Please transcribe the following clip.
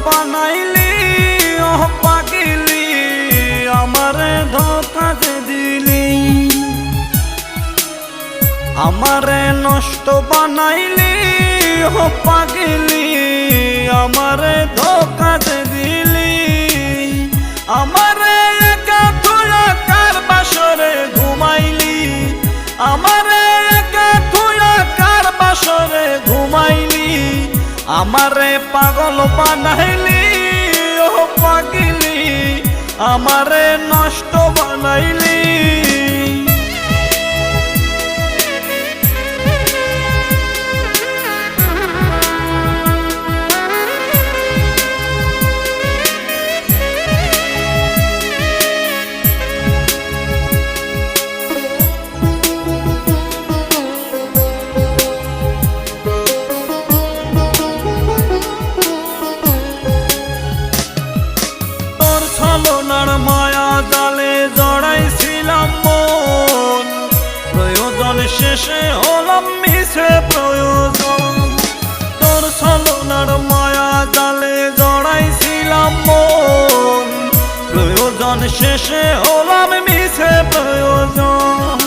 বানাইলি ও পাগলি আমারে ধোঁকা দিলি আমারে নষ্ট বানাইলি ও পাগলি আমারে ধোঁকা দিলি আমারে একা তুইয়া কার বাসরে ঘুমাইলি আমারে একা তুইয়া কার বাসরে ঘুমাইলি আমারে পাগল বানাইলি ও পাগলি আমারে নষ্ট বানাইলি ছলনার মায়া জালে জড়াইছিলাম মন প্রয়োজন শেষে হলাম মিছে প্রয়োজন তোর ছলনার মায়া জালে জড়াইছিলাম মন প্রয়োজন শেষে হলাম মিছে প্রয়োজন।